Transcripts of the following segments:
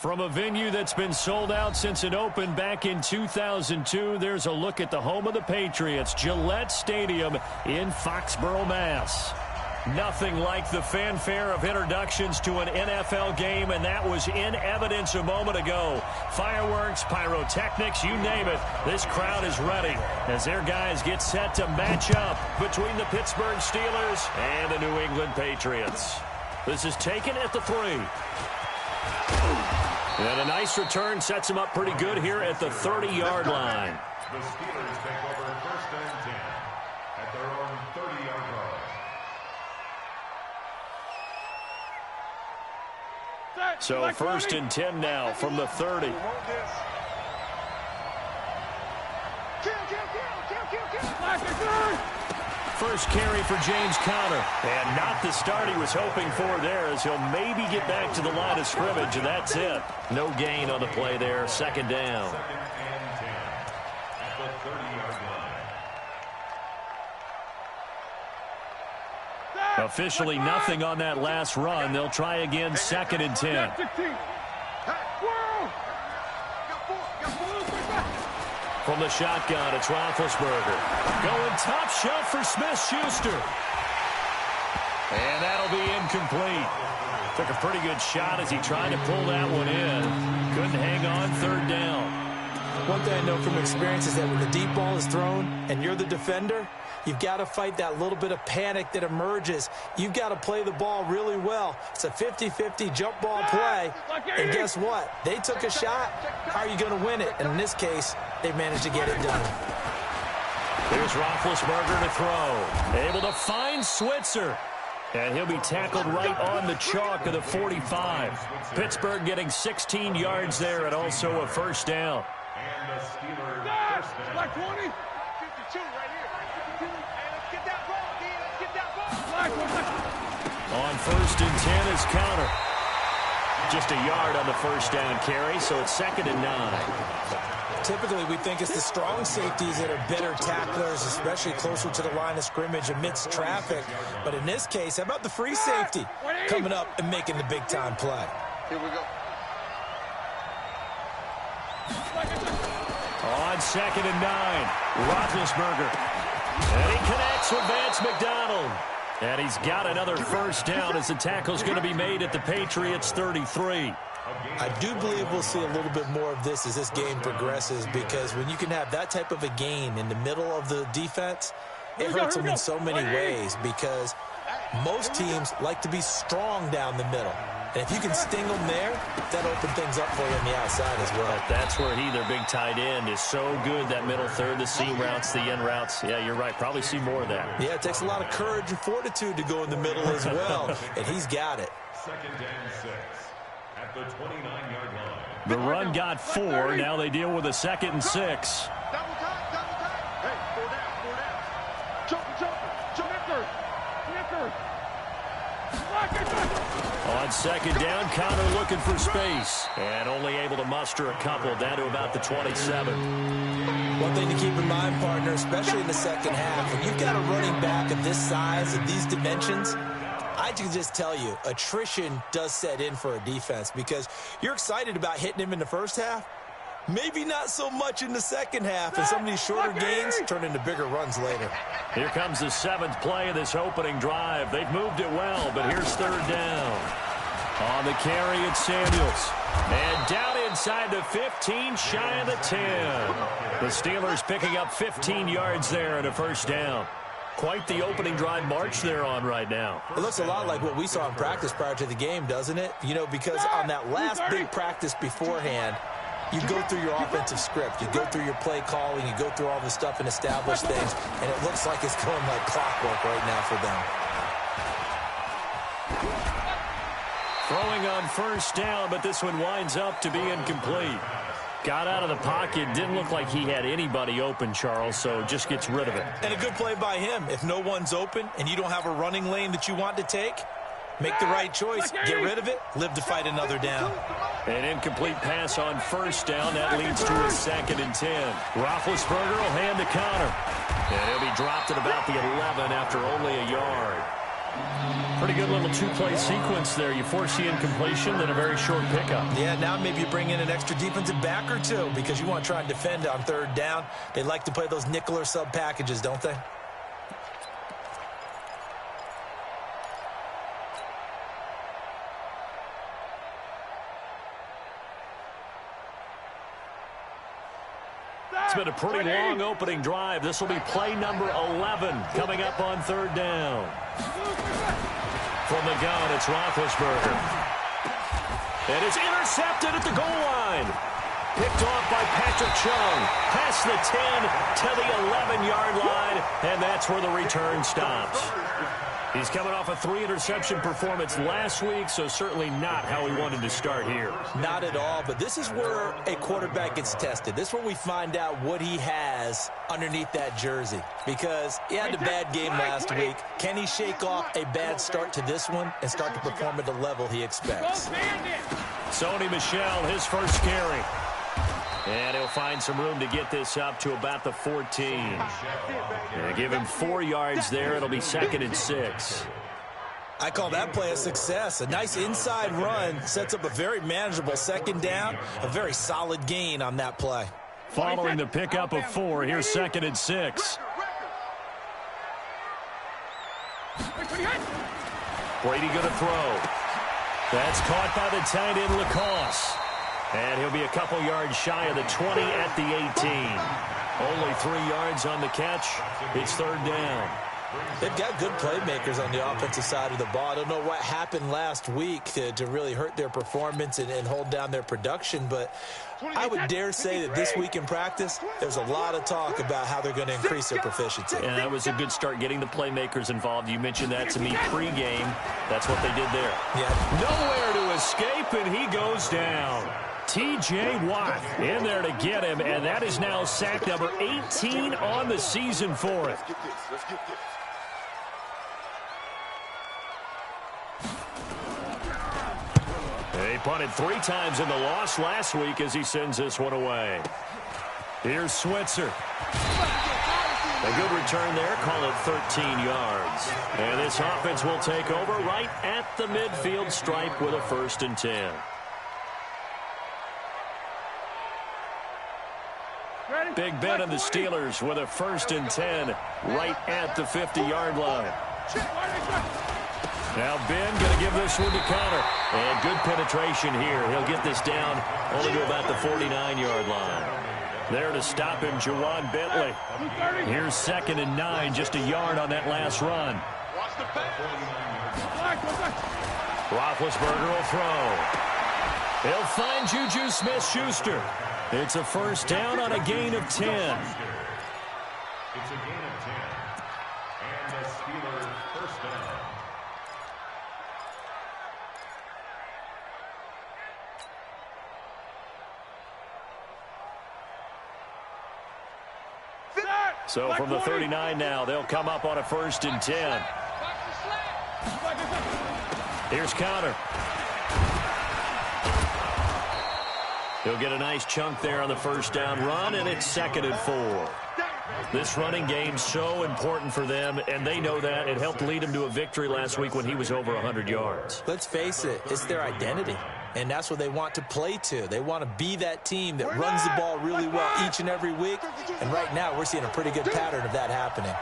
From a venue that's been sold out since it opened back in 2002, there's a look at the home of the Patriots, Gillette Stadium in Foxborough, Mass. Nothing like the fanfare of introductions to an NFL game, and that was in evidence a moment ago. Fireworks, pyrotechnics, you name it. This crowd is ready as their guys get set to match up between the Pittsburgh Steelers and the New England Patriots. This is taken at the 3. And a nice return sets him up pretty good here at the 30-yard line. The Steelers take over 1st and 10 at their own 30-yard line. So 1st and 10 now from the 30. First carry for James Conner. And not the start he was hoping for there, as he'll maybe get back to the line of scrimmage, and that's it. No gain on the play there. 2nd down. 2nd and 10 at the 30-yard line. Officially nothing on that last run. They'll try again 2nd and 10. From the shotgun, it's Roethlisberger. Going top shelf for Smith-Schuster. And that'll be incomplete. Took a pretty good shot as he tried to pull that one in. Couldn't hang on 3rd down. One thing I know from experience is that when the deep ball is thrown and you're the defender, you've got to fight that little bit of panic that emerges. You've got to play the ball really well. It's a 50-50 jump ball play. And guess what? They took a shot. How are you going to win it? And in this case, they managed to get it done. Here's Roethlisberger to throw. Able to find Switzer. And he'll be tackled right on the chalk of the 45. Pittsburgh getting 16 yards there and also a 1st down. And the Steelers first down. Black 20. 52 right here. 52. And let's get that ball, D. Let's get that ball. Black 1. On 1st and 10 is Conner. Just a yard on the 1st down carry, so it's 2nd and 9. Typically, we think it's the strong safeties that are better tacklers, especially closer to the line of scrimmage amidst traffic. But in this case, how about the free safety coming up and making the big-time play? Here we go. On 2nd and 9, Roethlisberger. And he connects with Vance McDonald. And he's got another 1st down as the tackle's going to be made at the Patriots' 33. I do believe we'll see a little bit more of this as this game progresses, because when you can have that type of a gain in the middle of the defense, it hurts them in so many ways, because most teams like to be strong down the middle. And if you can sting them there, that opens things up for you on the outside as well. That's where their big tight end, is so good, that middle third, the seam routes, the end routes. Yeah, you're right. Probably see more of that. Yeah, it takes a lot of courage and fortitude to go in the middle as well, and he's got it. 2nd and 6 at the 29-yard line. The run got 4. Now they deal with a 2nd and 6. Double time, double time. Hey, 4 down, 4 down. Jumper. On 2nd down, Conner looking for space. And only able to muster a couple, down to about the 27. One thing to keep in mind, partner, especially in the second half, when you've got a running back of this size and these dimensions, I can just tell you, attrition does set in for a defense, because you're excited about hitting him in the first half. Maybe not so much in the second half, and some of these shorter gains turn into bigger runs later. Here comes the 7th play of this opening drive. They've moved it well, but here's 3rd down. On the carry, it's Samuels. And down inside the 15, shy of the 10. The Steelers picking up 15 yards there and a 1st down. Quite the opening drive march they're on right now. It looks a lot like what we saw in practice prior to the game, doesn't it? You know, because on that last big practice beforehand, you go through your offensive script, you go through your play calling, you go through all this stuff and establish things, and it looks like it's going like clockwork right now for them. Throwing on 1st down, but this one winds up to be incomplete. Got out of the pocket, didn't look like he had anybody open, Charles, so just gets rid of it. And a good play by him. If no one's open and you don't have a running lane that you want to take, make the right choice, get rid of it, live to fight another down. An incomplete pass on 1st down. That leads to a 2nd and 10. Roethlisberger will hand to Conner. And he'll be dropped at about the 11 after only a yard. Pretty good little two-play sequence there. You force the incompletion, then a very short pickup. Yeah, now maybe you bring in an extra defensive back or two because you want to try and defend on third down. They like to play those nickel or sub packages, don't they? It's been a pretty long opening drive. This will be play number 11 coming up on third down. From the gun, it's Roethlisberger. And it's intercepted at the goal line. Picked off by Patrick Chung. Past the 10 to the 11-yard line, and that's where the return stops. He's coming off a 3-interception performance last week, so certainly not how he wanted to start here. Not at all, but this is where a quarterback gets tested. This is where we find out what he has underneath that jersey, because he had a bad game last week. Can he shake off a bad start to this one and start to perform at the level he expects? Sony Michel, his first carry. And he'll find some room to get this up to about the 14. And give him 4 yards there. It'll be 2nd and 6. I call that play a success. A nice inside run sets up a very manageable 2nd down. A very solid gain on that play. Following the pickup of 4, here's 2nd and 6. Brady going to throw. That's caught by the tight end, Lacoste. And he'll be a couple yards shy of the 20 at the 18. Only 3 yards on the catch. It's 3rd down. They've got good playmakers on the offensive side of the ball. I don't know what happened last week to really hurt their performance and hold down their production, but I would dare say that this week in practice, there's a lot of talk about how they're going to increase their proficiency. And that was a good start, getting the playmakers involved. You mentioned that to me pregame. That's what they did there. Yeah. Nowhere to escape, and he goes down. T.J. Watt in there to get him, and that is now sack number 18 on the season for it. He punted 3 times in the loss last week as he sends this one away. Here's Switzer. A good return there, call it 13 yards. And this offense will take over right at the midfield stripe with a 1st and 10. Big Ben and the Steelers with a 1st and 10 right at the 50-yard line. Now Ben going to give this one to Connor. And good penetration here. He'll get this down only to about the 49-yard line. There to stop him, Juwan Bentley. Here's 2nd and 9, just a yard on that last run. Roethlisberger will throw. He'll find Juju Smith-Schuster. It's a 1st down on a gain of 10. It's a gain of 10. And the Steelers 1st down. So from the 39 now, they'll come up on a 1st and 10. Here's Connor. He'll get a nice chunk there on the 1st down run, and it's 2nd and 4. This running game's so important for them, and they know that. It helped lead them to a victory last week when he was over 100 yards. Let's face it, it's their identity, and that's what they want to play to. They want to be that team that runs the ball really well each and every week, and right now we're seeing a pretty good pattern of that happening.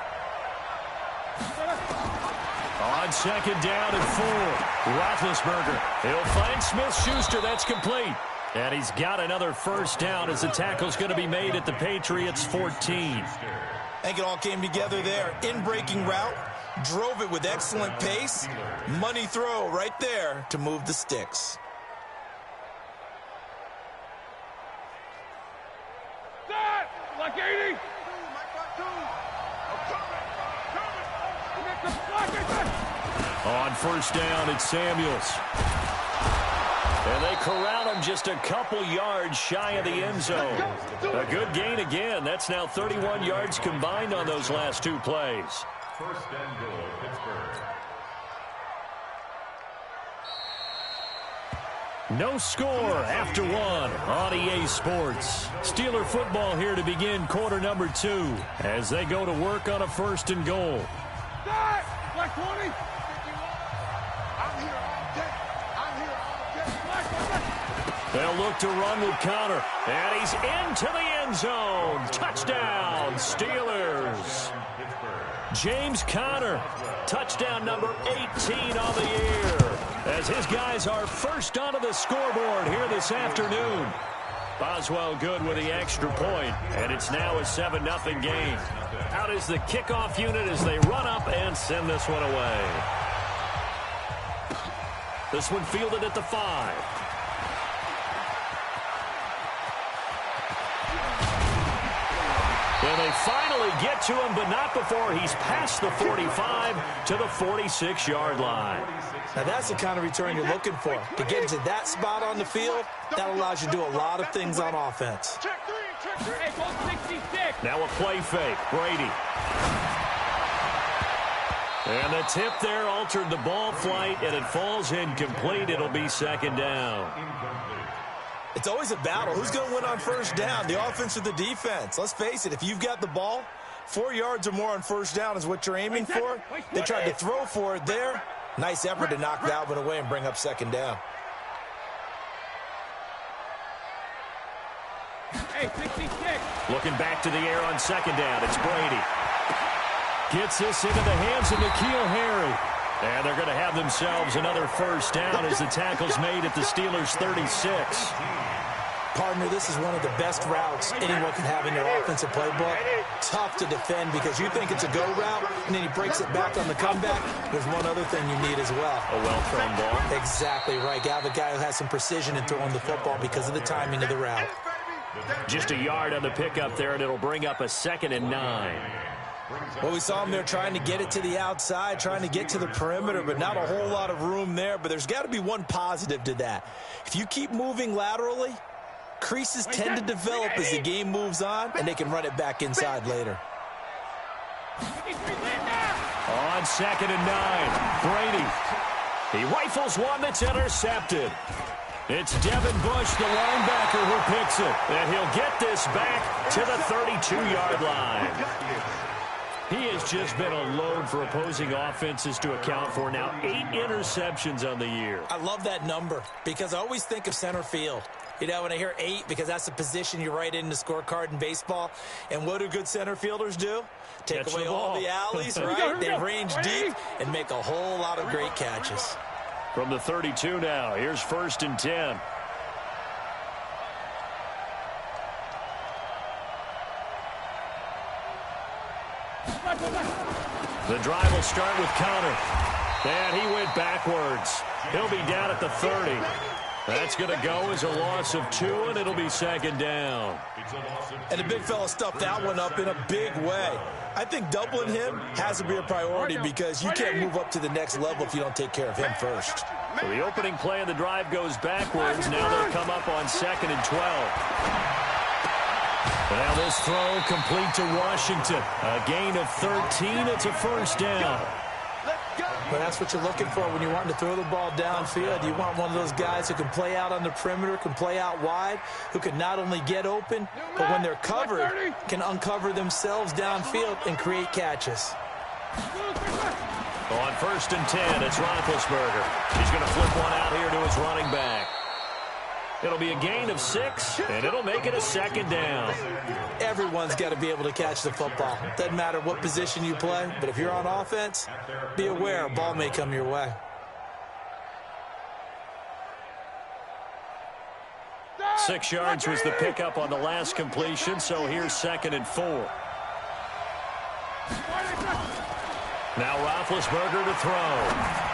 On 2nd down and 4, Roethlisberger. He'll find Smith-Schuster. That's complete. And he's got another 1st down as the tackle's going to be made at the Patriots' 14. I think it all came together there. In-breaking route, drove it with excellent pace. Money throw right there to move the sticks. Like 80. On 1st down, it's Samuels. And they corral him just a couple yards shy of the end zone. A good gain again. That's now 31 yards combined on those last 2 plays. 1st and goal, Pittsburgh. No score after 1 on EA Sports. Steeler football here to begin quarter number 2 as they go to work on a 1st and goal. Like 20. They'll look to run with Conner. And he's into the end zone. Touchdown, Steelers. James Conner, touchdown number 18 on the year, as his guys are first onto the scoreboard here this afternoon. Boswell good with the extra point, and it's now a 7-0 game. Out is the kickoff unit as they run up and send this one away. This one fielded at the 5. And they finally get to him, but not before he's past the 45 to the 46-yard line. Now, that's the kind of return you're looking for. To get to that spot on the field, that allows you to do a lot of things on offense. Check three. Hey, ball 66. Now a play fake. Brady. And the tip there altered the ball flight, and it falls incomplete. It'll be second down. It's always a battle. Who's going to win on first down, the offense or the defense? Let's face it, if you've got the ball, 4 yards or more on first down is what you're aiming for. They tried to throw for it there. Nice effort to knock that one away and bring up second down. Hey, 66. Looking back to the air on second down. It's Brady. Gets this into the hands of N'Keal Harry. And they're going to have themselves another first down as the tackle's made at the Steelers' 36. Partner, this is one of the best routes anyone can have in their offensive playbook. Tough to defend because you think it's a go route, and then he breaks it back on the comeback. There's one other thing you need as well. A well-thrown ball. Exactly right. You have a guy who has some precision in throwing the football because of the timing of the route. Just a yard on the pickup there, and it'll bring up a 2nd and 9. Well, we saw him there trying to get it to the outside, trying to get to the perimeter, but not a whole lot of room there. But there's got to be one positive to that. If you keep moving laterally, creases tend to develop as the game moves on, and they can run it back inside later. On 2nd and 9, Brady. He rifles one that's intercepted. It's Devin Bush, the linebacker, who picks it. And he'll get this back to the 32-yard line. He has just been a load for opposing offenses to account for. Now 8 interceptions on the year. I love that number because I always think of center field. You know, when I hear 8, because that's the position you write in the scorecard in baseball. And what do good center fielders do? Take away all the alleys, right? They range deep and make a whole lot of great catches. From the 32 now, here's 1st and 10. The drive will start with Conner. And he went backwards. He'll be down at the 30. That's going to go as a loss of 2, and it'll be 2nd down. And the big fella stuffed that one up in a big way. I think doubling him has to be a priority because you can't move up to the next level if you don't take care of him first. So the opening play of the drive goes backwards. Now they'll come up on 2nd and 12. Now this throw complete to Washington. A gain of 13. It's a first down. But that's what you're looking for when you're wanting to throw the ball downfield. You want one of those guys who can play out on the perimeter, can play out wide, who can not only get open, but when they're covered, can uncover themselves downfield and create catches. On 1st and 10, it's Roethlisberger. He's going to flip one out here to his running back. It'll be a gain of 6, and it'll make it a 2nd down. Everyone's got to be able to catch the football. Doesn't matter what position you play, but if you're on offense, be aware a ball may come your way. Six yards was the pickup on the last completion, so here's 2nd and 4. Now Roethlisberger to throw.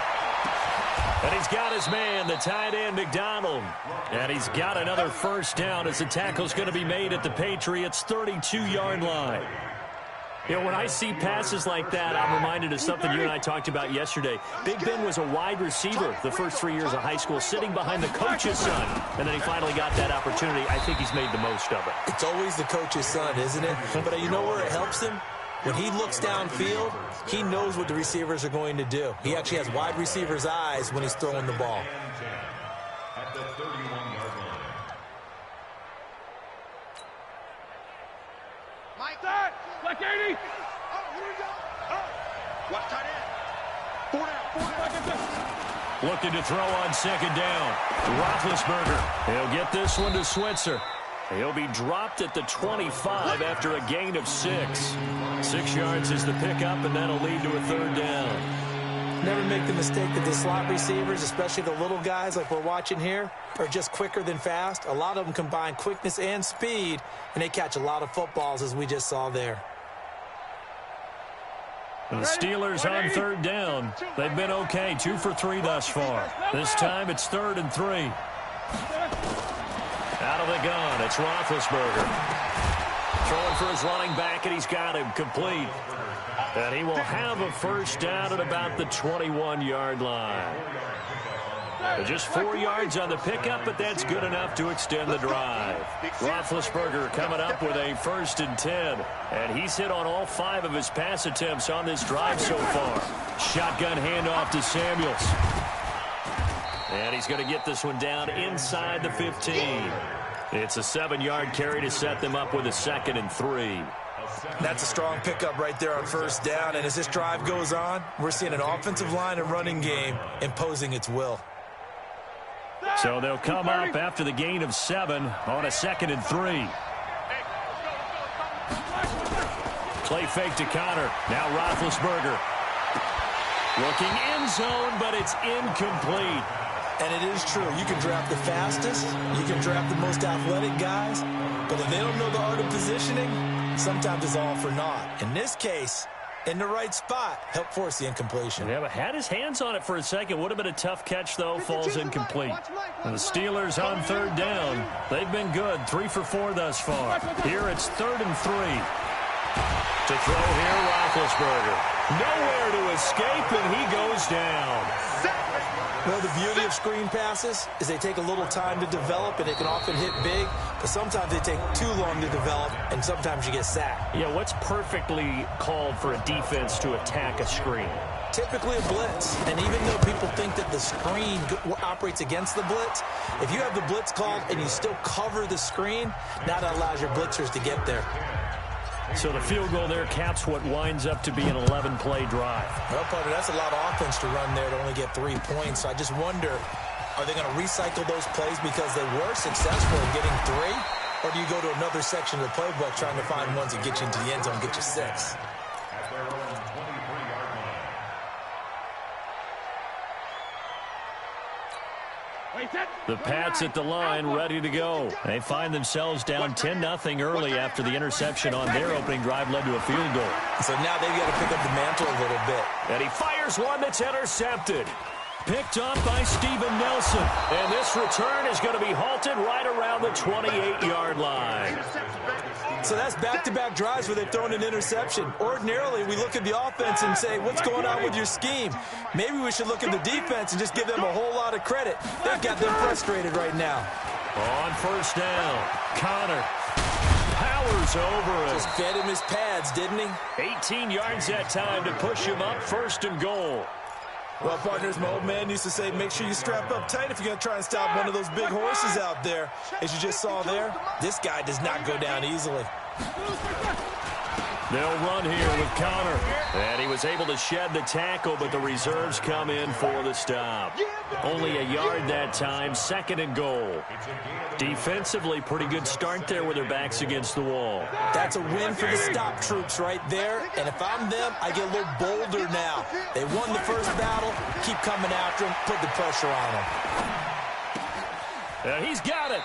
And he's got his man, the tight end, McDonald. And he's got another first down as the tackle's going to be made at the Patriots' 32-yard line. You know, when I see passes like that, I'm reminded of something you and I talked about yesterday. Big Ben was a wide receiver the first 3 years of high school, sitting behind the coach's son. And then he finally got that opportunity. I think he's made the most of it. It's always the coach's son, isn't it? But you know where it helps him? When he looks downfield, he knows what the receivers are going to do. He actually has wide receivers' eyes when he's throwing the ball. At the 31-yard line. Mike, that. Black 80. Oh, here we go. Oh. Watch tight end. 4 down. Looking to throw on second down. Roethlisberger. He'll get this one to Switzer. He'll be dropped at the 25 after a gain of 6. 6 yards is the pickup, and that'll lead to a third down. Never make the mistake that the slot receivers, especially the little guys like we're watching here, are just quicker than fast. A lot of them combine quickness and speed, and they catch a lot of footballs, as we just saw there. The Steelers on third down. They've been okay, 2 for 3 thus far. This time it's 3rd and 3. Out of the gun, it's Roethlisberger. Throwing for his running back, and he's got him complete. And he will have a first down at about the 21-yard line. Just 4 yards on the pickup, but that's good enough to extend the drive. Roethlisberger coming up with a 1st and 10. And he's hit on all 5 of his pass attempts on this drive so far. Shotgun handoff to Samuels. And he's going to get this one down inside the 15. It's a 7-yard carry to set them up with a 2nd and 3. That's a strong pickup right there on first down. And as this drive goes on, we're seeing an offensive line and running game imposing its will. So they'll come up after the gain of 7 on a 2nd and 3. Play fake to Connor. Now Roethlisberger. Looking end zone, but it's incomplete. And it is true. You can draft the fastest. You can draft the most athletic guys. But if they don't know the art of positioning, sometimes it's all for naught. In this case, in the right spot, help force the incompletion. Yeah, but had his hands on it for a second. Would have been a tough catch, though. Falls incomplete. And the Steelers on third down. They've been good. 3 for 4 thus far. Here it's 3rd and 3. To throw here, Roethlisberger. Nowhere to escape, and he goes down. Well, the beauty of screen passes is they take a little time to develop, and they can often hit big, but sometimes they take too long to develop, and sometimes you get sacked. Yeah, what's perfectly called for a defense to attack a screen? Typically a blitz, and even though people think that the screen operates against the blitz, if you have the blitz called and you still cover the screen, now that allows your blitzers to get there. So the field goal there caps what winds up to be an 11-play drive. Well, partner, that's a lot of offense to run there to only get 3 points. So I just wonder, are they going to recycle those plays because they were successful in getting 3? Or do you go to another section of the playbook trying to find ones that get you into the end zone and get you 6? The Pats at the line, ready to go. They find themselves down 10-0 early after the interception on their opening drive led to a field goal. So now they've got to pick up the mantle a little bit. And he fires one that's intercepted. Picked up by Steven Nelson. And this return is going to be halted right around the 28-yard line. So that's back-to-back drives where they've thrown an interception. Ordinarily, we look at the offense and say, what's going on with your scheme? Maybe we should look at the defense and just give them a whole lot of credit. They've got them frustrated right now. On first down, Connor powers over it. Just fed him his pads, didn't he? 18 yards that time to push him up 1st and goal. Well, partners, my old man used to say, make sure you strap up tight if you're going to try and stop one of those big horses out there. As you just saw there, this guy does not go down easily. They'll run here with Connor. And he was able to shed the tackle, but the reserves come in for the stop. Only a yard that time, 2nd and goal. Defensively, pretty good start there with their backs against the wall. That's a win for the stop troops right there. And if I'm them, I get a little bolder now. They won the first battle. Keep coming after them. Put the pressure on them. And he's got it.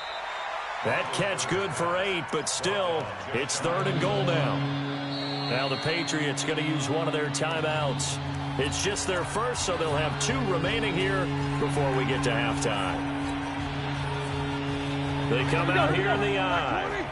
That catch good for 8, but still, it's 3rd and goal now. Now the Patriots going to use one of their timeouts. It's just their first, so they'll have 2 remaining here before we get to halftime. They come out here in the eye.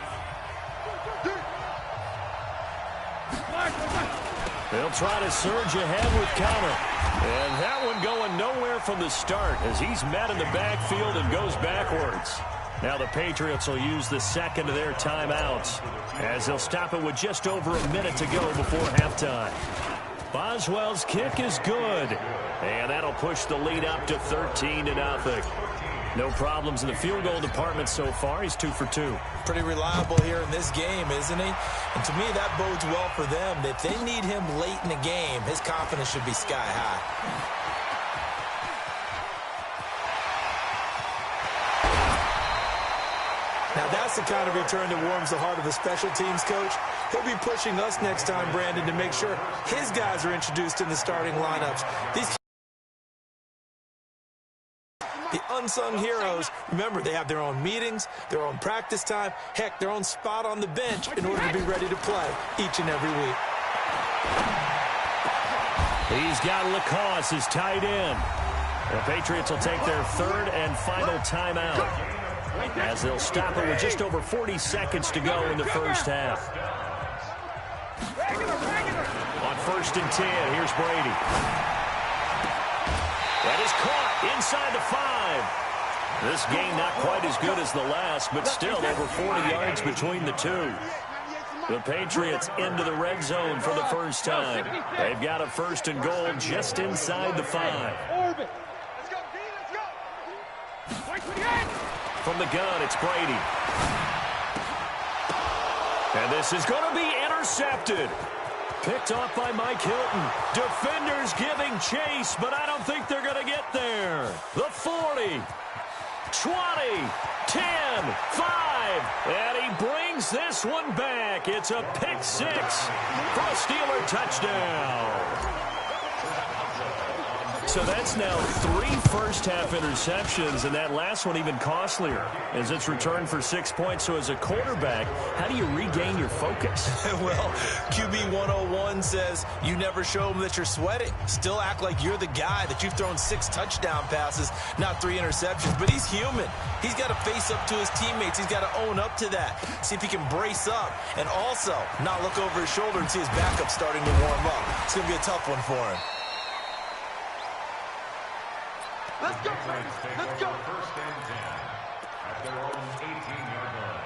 They'll try to surge ahead with Connor. And that one going nowhere from the start as he's met in the backfield and goes backwards. Now the Patriots will use the 2nd of their timeouts as they'll stop it with just over a minute to go before halftime. Boswell's kick is good. And that'll push the lead up to 13-0. No problems in the field goal department so far. He's 2 for 2. Pretty reliable here in this game, isn't he? And to me, that bodes well for them. If they need him late in the game, his confidence should be sky high. That's the kind of return that warms the heart of a special teams coach. He'll be pushing us next time, Brandon, to make sure his guys are introduced in the starting lineups. The unsung heroes, remember, they have their own meetings, their own practice time, heck, their own spot on the bench in order to be ready to play each and every week. He's got Lacoste as tight end. The Patriots will take their third and final timeout as they'll stop it with just over 40 seconds to go in the first half. On 1st and 10, here's Brady. That is caught inside the 5. This game not quite as good as the last, but still over 40 yards between the two. The Patriots into the red zone for the first time. They've got a 1st and goal just inside the 5. From the gun, it's Brady. And this is going to be intercepted. Picked off by Mike Hilton. Defenders giving chase, but I don't think they're going to get there. The 40, 20, 10, 5, and he brings this one back. It's a pick 6 for a Steeler touchdown. So that's now 3 first-half interceptions, and that last one even costlier as it's returned for 6 points. So as a quarterback, how do you regain your focus? Well, QB 101 says you never show them that you're sweating. Still act like you're the guy, that you've thrown 6 touchdown passes, not 3 interceptions. But he's human. He's got to face up to his teammates. He's got to own up to that. See if he can brace up and also not look over his shoulder and see his backup starting to warm up. It's going to be a tough one for him. Let's go, let's go. 1st and 10 at their own 18-yard line.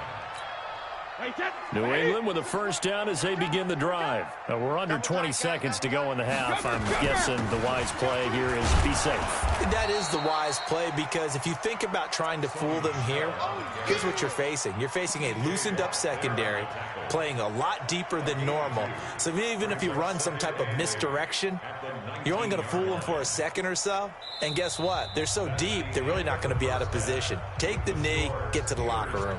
New England with a first down as they begin the drive. We're under 20 seconds to go in the half. I'm guessing the wise play here is be safe. That is the wise play, because if you think about trying to fool them here, here's what you're facing. You're facing a loosened up secondary, playing a lot deeper than normal. So even if you run some type of misdirection, you're only going to fool them for a second or so. And guess what? They're so deep, they're really not going to be out of position. Take the knee, get to the locker room.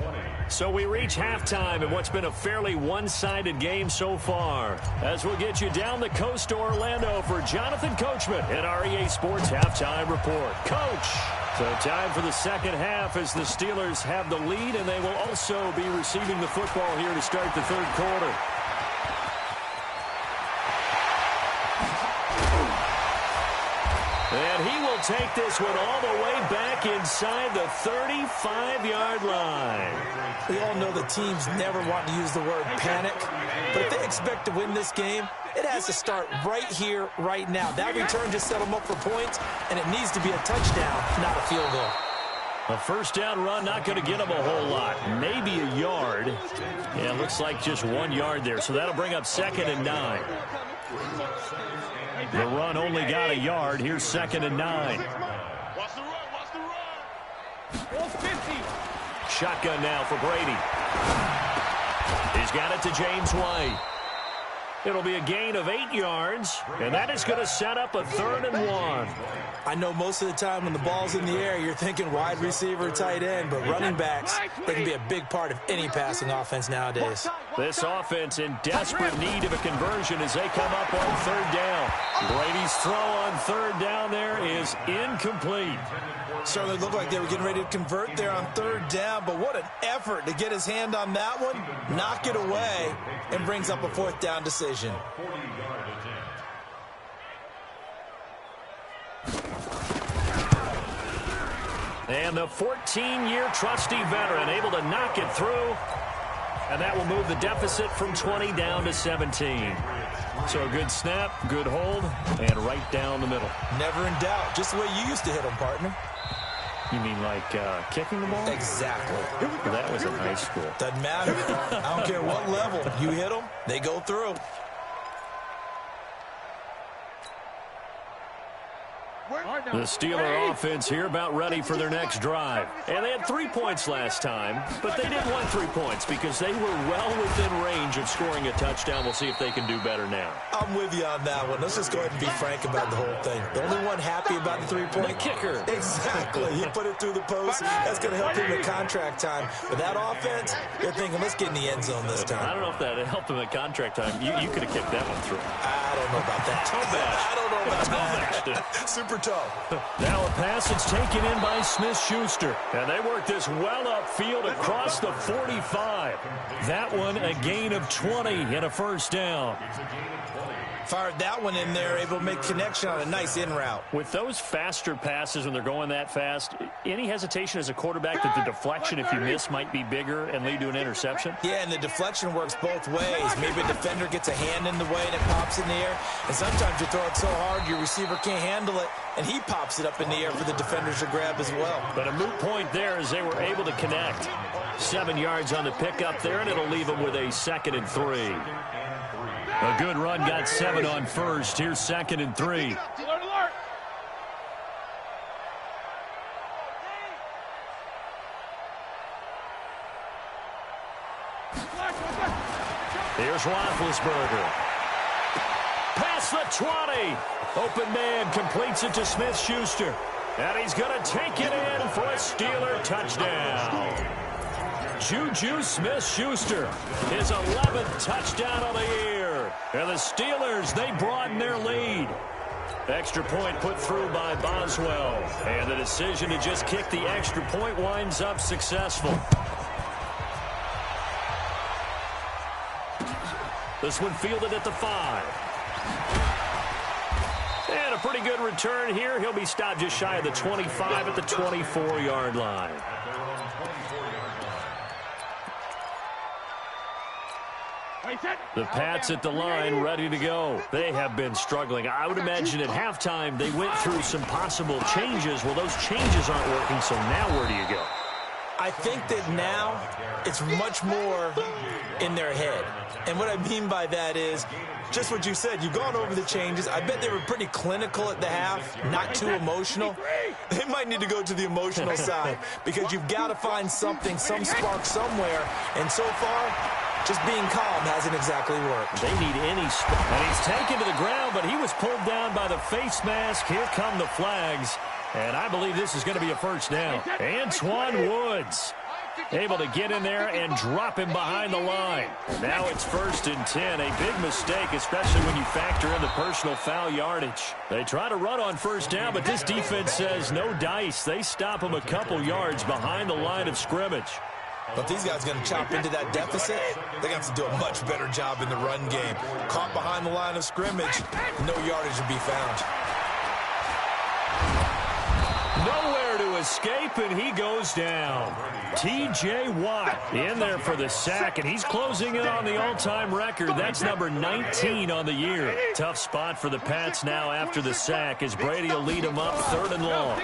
So we reach halftime in what's been a fairly one-sided game so far. As we'll get you down the coast to Orlando for Jonathan Coachman at REA Sports Halftime Report. Coach! So time for the second half as the Steelers have the lead, and they will also be receiving the football here to start the third quarter. And he will take this one all the way back inside the 35-yard line. We all know the teams never want to use the word panic, but if they expect to win this game, it has to start right here, right now. That return just set them up for points, and it needs to be a touchdown, not a field goal. A first down run, not going to get them a whole lot. Maybe a yard. Yeah, it looks like just 1 yard there, so that'll bring up 2nd and 9. The run only got a yard. Here's 2nd and 9. Watch the run, watch the run. 50. Shotgun now for Brady. He's got it to James White. It'll be a gain of 8 yards, and that is going to set up a 3rd and 1. I know most of the time when the ball's in the air, you're thinking wide receiver, tight end, but running backs, they can be a big part of any passing offense nowadays. This offense in desperate need of a conversion as they come up on 3rd down. Brady's throw on 3rd down there is incomplete. Certainly looked like they were getting ready to convert there on 3rd down, but what an effort to get his hand on that one, knock it away, and brings up a 4th down decision. And the 14-year trusty veteran able to knock it through. And that will move the deficit from 20 down to 17. So a good snap, good hold, and right down the middle. Never in doubt. Just the way you used to hit them, partner. You mean like kicking the ball? Exactly. Well, that was in high school. Doesn't matter. I don't care what level. You hit them, they go through. The Steeler offense here about ready for their next drive. And they had 3 points last time, but they didn't want 3 points because they were well within range of scoring a touchdown. We'll see if they can do better now. I'm with you on that one. Let's just go ahead and be frank about the whole thing. The only one happy about the 3-point? The kicker. Exactly. He put it through the post. That's going to help him in contract time. But that offense, they're thinking, let's get in the end zone this time. I don't know if that helped him at contract time. You could have kicked that one through. I don't know about that. I don't know about that. Super tough. Now a pass that's taken in by Smith-Schuster. And they work this well upfield across the 45. That one a gain of 20 and a first down. Fired that one in there, able to make connection on a nice in route. With those faster passes when they're going that fast, any hesitation as a quarterback that the deflection, if you miss, might be bigger and lead to an interception? Yeah, and the deflection works both ways. Maybe a defender gets a hand in the way and it pops in the air. And sometimes you throw it so hard your receiver can't handle it, and he pops it up in the air for the defenders to grab as well. But a moot point there as they were able to connect. 7 yards on the pickup there, and it'll leave them with a 2nd and 3. A good run, got 7 on first. Here's 2nd and 3. Alert, alert. Here's Roethlisberger. Past the 20. Open man completes it to Smith-Schuster. And he's going to take it in for a Steeler touchdown. Juju Smith-Schuster, his 11th touchdown of the year. And the Steelers, they broaden their lead. Extra point put through by Boswell. And the decision to just kick the extra point winds up successful. This one fielded at the 5. And a pretty good return here. He'll be stopped just shy of the 25 at the 24-yard line. The Pats at the line, ready to go. They have been struggling. I would imagine at halftime they went through some possible changes. Well, those changes aren't working, so now where do you go? I think that now it's much more in their head. And what I mean by that is just what you said. You've gone over the changes. I bet they were pretty clinical at the half, not too emotional. They might need to go to the emotional side because you've got to find something, some spark somewhere. And so far, just being calm hasn't exactly worked. They need any spark. And he's taken to the ground, but he was pulled down by the face mask. Here come the flags. And I believe this is going to be a first down. Antoine Woods able to get in there and drop him behind the line. Now it's 1st and 10. A big mistake, especially when you factor in the personal foul yardage. They try to run on first down, but this defense says no dice. They stop him a couple yards behind the line of scrimmage. But these guys are going to chop into that deficit. They're going to have to do a much better job in the run game. Caught behind the line of scrimmage, no yardage to be found. Nowhere to escape, and he goes down. T.J. Watt in there for the sack, and he's closing in on the all-time record. That's number 19 on the year. Tough spot for the Pats now after the sack as Brady will lead them up 3rd and long.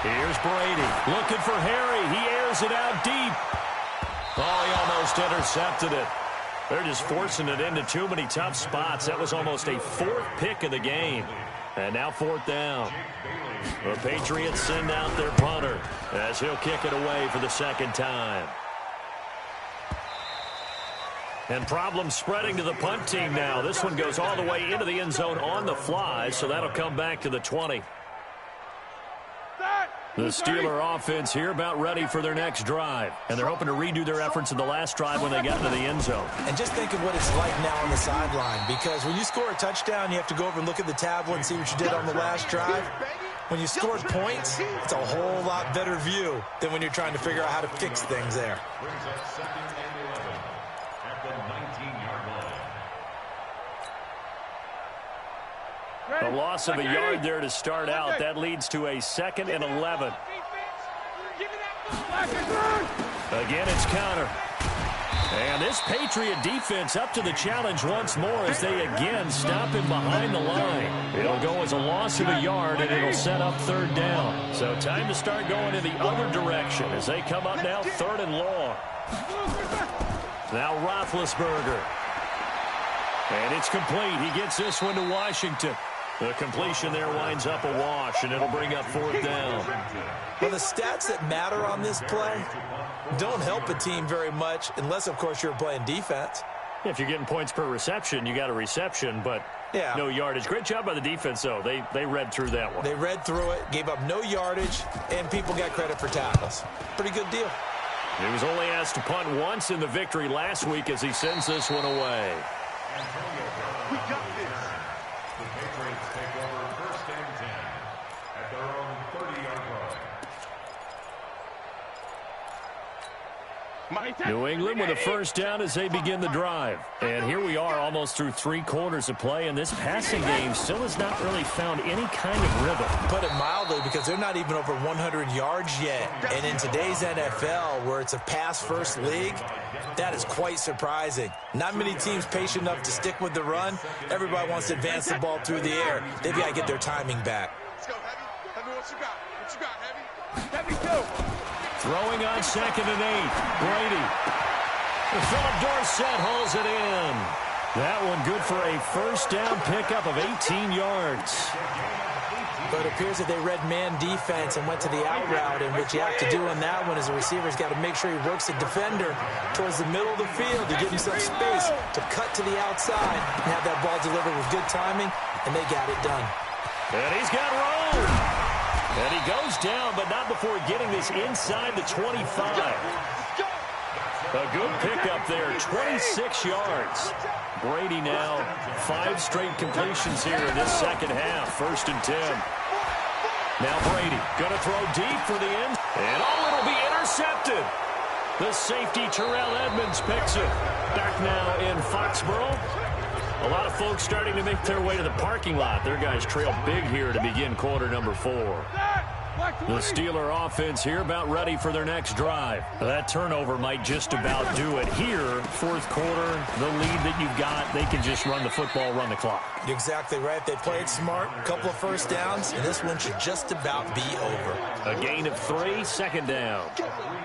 Here's Brady looking for Harry. He airs it out deep. Oh, he almost intercepted it. They're just forcing it into too many tough spots. That was almost a 4th pick of the game. And now 4th down. The Patriots send out their punter as he'll kick it away for the 2nd time. And problems spreading to the punt team now. This one goes all the way into the end zone on the fly, so that'll come back to the 20. The Steeler offense here about ready for their next drive. And they're hoping to redo their efforts in the last drive when they got into the end zone. And just think of what it's like now on the sideline. Because when you score a touchdown, you have to go over and look at the tablet and see what you did on the last drive. When you scored points, it's a whole lot better view than when you're trying to figure out how to fix things there. A loss of a yard there to start out. That leads to a 2nd and 11. Again, it's counter. And this Patriot defense up to the challenge once more as they again stop him behind the line. It'll go as a loss of a yard, and it'll set up 3rd down. So time to start going in the other direction as they come up now 3rd and long. Now Roethlisberger. And it's complete. He gets this one to Washington. The completion there winds up a wash, and it'll bring up 4th down. Well, the stats that matter on this play don't help a team very much unless, of course, you're playing defense. If you're getting points per reception, you got a reception, but no yardage. Great job by the defense, though. They read through that one. They read through it, gave up no yardage, and people got credit for tackles. Pretty good deal. He was only asked to punt once in the victory last week as he sends this one away. We got this. The Patriots take over 1st and 10 at their own 30-yard line. New England with a 1st down as they begin the drive. And here we are almost through 3 quarters of play, and this passing game still has not really found any kind of rhythm. Put it mildly, because they're not even over 100 yards yet. And in today's NFL, where it's a pass-first league, that is quite surprising. Not many teams patient enough to stick with the run. Everybody wants to advance the ball through the air. They've got to get their timing back. Let's go, Heavy. Heavy, what you got? What you got, Heavy? Heavy, go. Throwing on 2nd and 8. Brady. Philip Dorsett hauls it in. That one good for a 1st down pickup of 18 yards. But it appears that they read man defense and went to the out route, and what you have to do on that one is the receiver's got to make sure he works the defender towards the middle of the field to give himself space to cut to the outside and have that ball delivered with good timing, and they got it done. And he's got room. And he goes down, but not before getting this inside the 25. A good pickup there, 26 yards. Brady now 5 straight completions here in this 2nd half, 1st and 10. Now Brady going to throw deep for the end, and it'll be intercepted. The safety, Terrell Edmonds, picks it. Back now in Foxborough. A lot of folks starting to make their way to the parking lot. Their guys trail big here to begin quarter number 4. The Steeler offense here about ready for their next drive. That turnover might just about do it here. 4th quarter, the lead that you've got, they can just run the football, run the clock. You're exactly right. They played smart, a couple of 1st downs, and this one should just about be over. A gain of 3, 2nd down.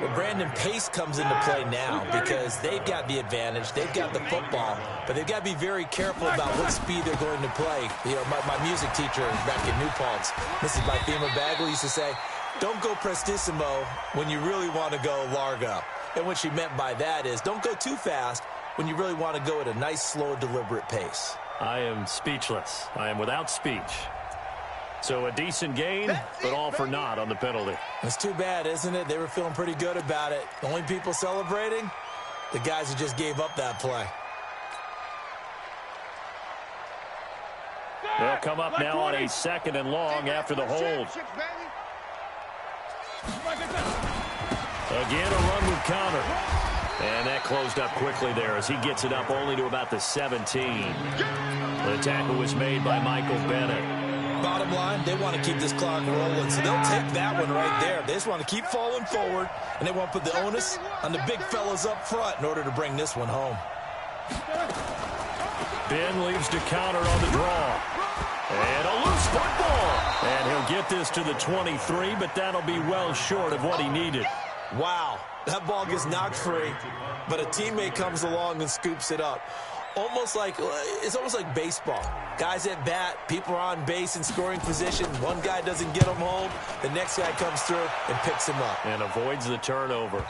Well, Brandon, pace comes into play now because they've got the advantage. They've got the football, but they've got to be very careful about what speed they're going to play. You know, my music teacher back in New Paltz, Mrs. Bythema Bagley, used to say, don't go prestissimo when you really want to go largo. And what she meant by that is don't go too fast when you really want to go at a nice, slow, deliberate pace. I am speechless. I am without speech. So a decent gain, but all for naught on the penalty. It's too bad, isn't it? They were feeling pretty good about it. The only people celebrating, the guys who just gave up that play. They'll come up now on a 2nd and long after the hold. Again, a run with counter. And that closed up quickly there as he gets it up only to about the 17. The tackle was made by Michael Bennett. Bottom line, they want to keep this clock rolling, so they'll take that one right there. They just want to keep falling forward, and they want to put the onus on the big fellas up front in order to bring this one home. Ben leaves to counter on the draw. And a loose football. And he'll get this to the 23, but that'll be well short of what he needed. Wow, that ball gets knocked free, but a teammate comes along and scoops it up. It's almost like baseball. Guys at bat, people are on base in scoring position. One guy doesn't get him home. The next guy comes through and picks him up. And avoids the turnover.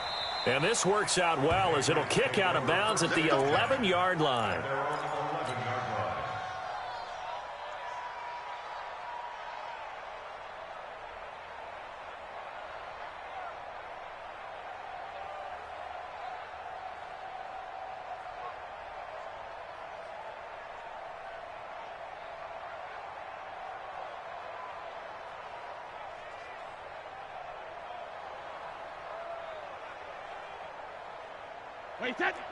And this works out well as it'll kick out of bounds at the 11-yard line.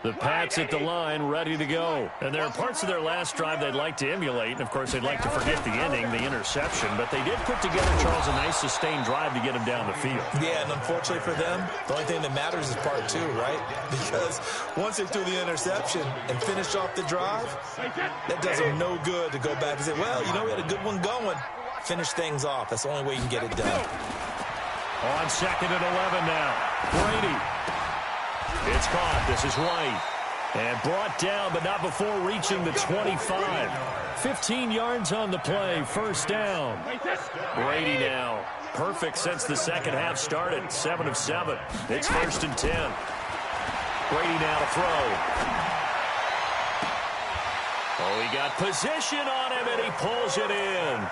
The Pats at the line, ready to go. And there are parts of their last drive they'd like to emulate. And, of course, they'd like to forget the ending, the interception. But they did put together, Charles, a nice sustained drive to get them down the field. Yeah, and unfortunately for them, the only thing that matters is part 2, right? Because once they threw the interception and finished off the drive, that does them no good to go back and say, well, you know, we had a good one going. Finish things off. That's the only way you can get it done. On 2nd and 11 now. Brady. It's caught. This is White. And brought down, but not before reaching the 25. 15 yards on the play, first down. Brady now. Perfect since the second half started. 7 of 7. It's 1st and 10. Brady now to throw. Oh, he got position on him, and he pulls it in.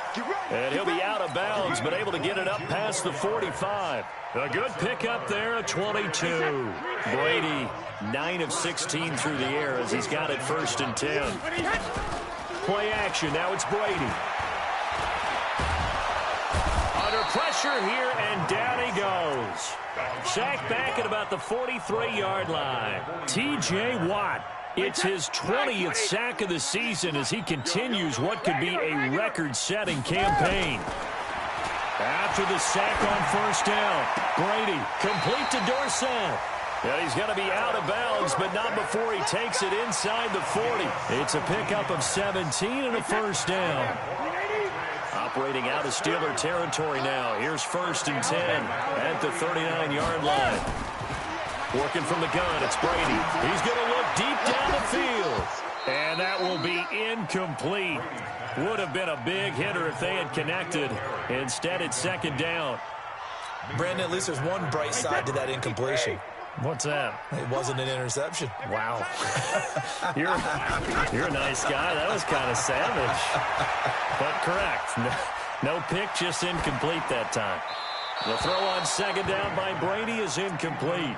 And he'll be out of bounds, but able to get it up past the 45. A good pickup there at 22. Brady, 9 of 16 through the air as he's got it 1st and 10. Play action. Now it's Brady. Under pressure here, and down he goes. Sacked back at about the 43-yard line. T.J. Watt. It's his 20th sack of the season as he continues what could be a record-setting campaign. After the sack on 1st down, Brady complete to Dorsett. And he's going to be out of bounds, but not before he takes it inside the 40. It's a pickup of 17 and a 1st down. Operating out of Steeler territory now. Here's 1st and 10 at the 39-yard line. Working from the gun, it's Brady. He's going to look deep down the field. And that will be incomplete. Would have been a big hitter if they had connected. Instead, it's 2nd down. Brandon, at least there's one bright side to that incompletion. What's that? It wasn't an interception. Wow. You're a nice guy. That was kind of savage. But correct. No pick, just incomplete that time. The throw on 2nd down by Brady is incomplete.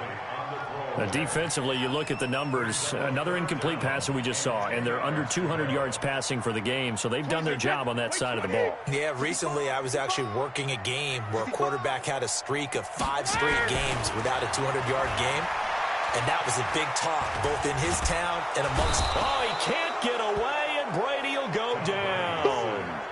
Defensively, you look at the numbers. Another incomplete pass that we just saw, and they're under 200 yards passing for the game, so they've done their job on that side of the ball. Yeah, recently I was actually working a game where a quarterback had a streak of 5 straight games without a 200-yard game, and that was a big talk, both in his town and amongst... Oh, he can't get away, and Brady will go down.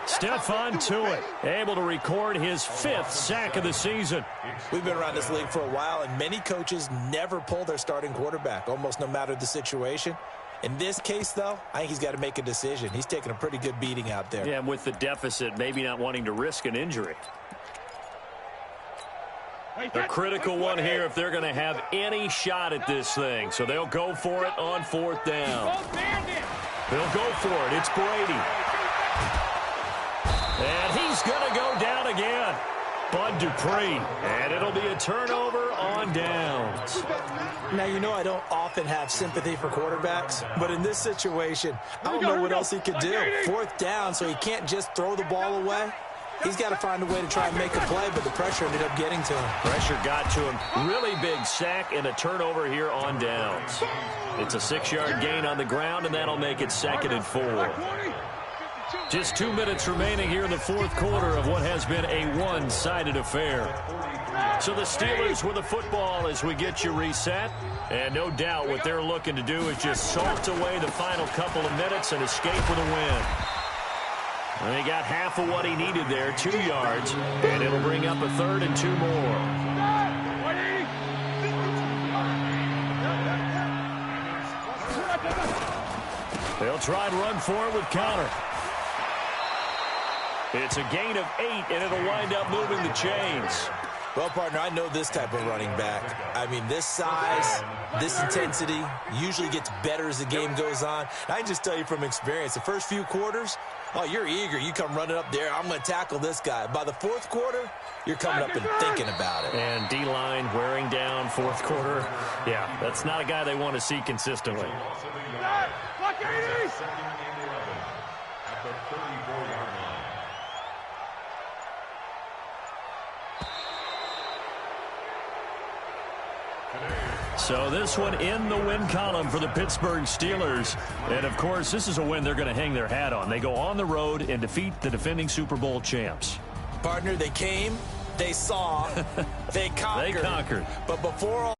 Stephon Tuitt, able to record his 5th sack of the season. We've been around this league for a while, and many coaches never pull their starting quarterback, almost no matter the situation. In this case, though, I think he's got to make a decision. He's taking a pretty good beating out there. Yeah, and with the deficit, maybe not wanting to risk an injury. A critical one here if they're going to have any shot at this thing. So they'll go for it on 4th down. They'll go for it. It's Brady. And he's going to go down again. Bud Dupree. And it'll be a turnover on downs. Now, you know I don't often have sympathy for quarterbacks, but in this situation, I don't know what else he could do. 4th down, so he can't just throw the ball away. He's got to find a way to try and make a play, but the pressure ended up getting to him. Pressure got to him. Really big sack and a turnover here on downs. It's a 6-yard gain on the ground, and that'll make it 2nd and 4. Just 2 minutes remaining here in the 4th quarter of what has been a one-sided affair. So the Steelers with the football as we get you reset. And no doubt what they're looking to do is just salt away the final couple of minutes and escape with a win. And he got half of what he needed there, 2 yards. And it'll bring up a 3rd and 2 more. They'll try and run for it with Connor. It's a gain of 8, and it'll wind up moving the chains. Well, partner, I know this type of running back. I mean, this size, this intensity usually gets better as the game goes on. I can just tell you from experience, the first few quarters, oh, you're eager. You come running up there, I'm going to tackle this guy. By the 4th quarter, you're coming up and thinking about it. And D-line wearing down 4th quarter. Yeah, that's not a guy they want to see consistently. So this one in the win column for the Pittsburgh Steelers. And, of course, this is a win they're going to hang their hat on. They go on the road and defeat the defending Super Bowl champs. Partner, they came, they saw, they conquered. They conquered. But before all